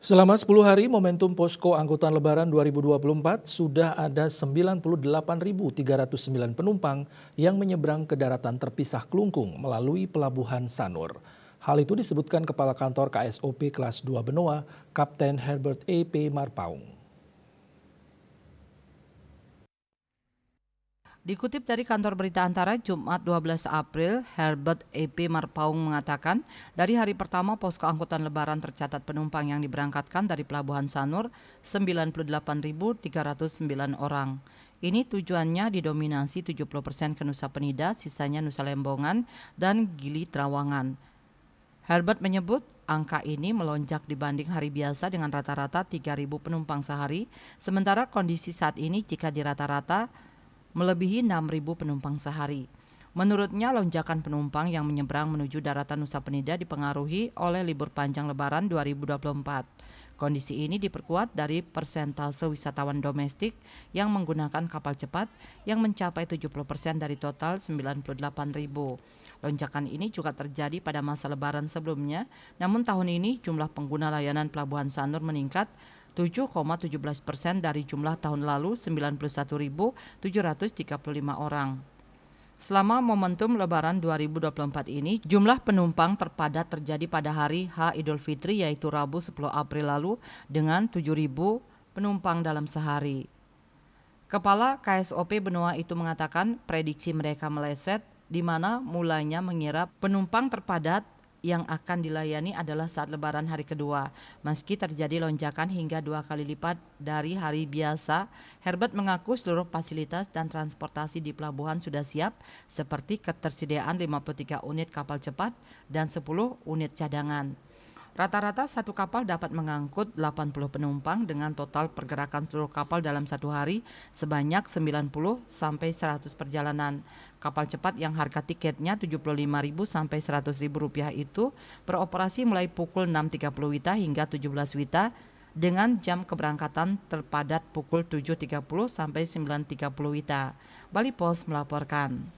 Selama 10 hari momentum Posko Angkutan Lebaran 2024 sudah ada 98.309 penumpang yang menyeberang ke daratan terpisah Klungkung melalui Pelabuhan Sanur. Hal itu disebutkan Kepala Kantor KSOP Kelas 2 Benoa, Kapten Herbert E.P. Marpaung. Dikutip dari kantor berita Antara Jumat 12 April, Herbert E.P. Marpaung mengatakan, dari hari pertama posko angkutan lebaran tercatat penumpang yang diberangkatkan dari Pelabuhan Sanur 98.309 orang. Ini tujuannya didominasi 70% ke Nusa Penida, sisanya Nusa Lembongan, dan Gili Trawangan. Herbert menyebut angka ini melonjak dibanding hari biasa dengan rata-rata 3.000 penumpang sehari, sementara kondisi saat ini jika di rata-rata melebihi 6.000 penumpang sehari. Menurutnya, lonjakan penumpang yang menyeberang menuju daratan Nusa Penida dipengaruhi oleh libur panjang Lebaran 2024. Kondisi ini diperkuat dari persentase wisatawan domestik yang menggunakan kapal cepat yang mencapai 70% dari total 98.000. Lonjakan ini juga terjadi pada masa Lebaran sebelumnya, namun tahun ini jumlah pengguna layanan Pelabuhan Sanur meningkat 7,17% dari jumlah tahun lalu 91.735 orang. Selama momentum Lebaran 2024 ini, jumlah penumpang terpadat terjadi pada hari H Idul Fitri yaitu Rabu 10 April lalu dengan 7.000 penumpang dalam sehari. Kepala KSOP Benoa itu mengatakan prediksi mereka meleset di mana mulanya mengira penumpang terpadat yang akan dilayani adalah saat Lebaran hari kedua. Meski terjadi lonjakan hingga 2 kali lipat dari hari biasa, Herbert mengaku seluruh fasilitas dan transportasi di pelabuhan sudah siap, seperti ketersediaan 53 unit kapal cepat dan 10 unit cadangan. Rata-rata satu kapal dapat mengangkut 80 penumpang dengan total pergerakan seluruh kapal dalam satu hari sebanyak 90 sampai 100 perjalanan. Kapal cepat yang harga tiketnya Rp75.000 sampai Rp100.000 itu beroperasi mulai pukul 6.30 WITA hingga 17 WITA dengan jam keberangkatan terpadat pukul 7.30 sampai 9.30 WITA. Bali Pos melaporkan.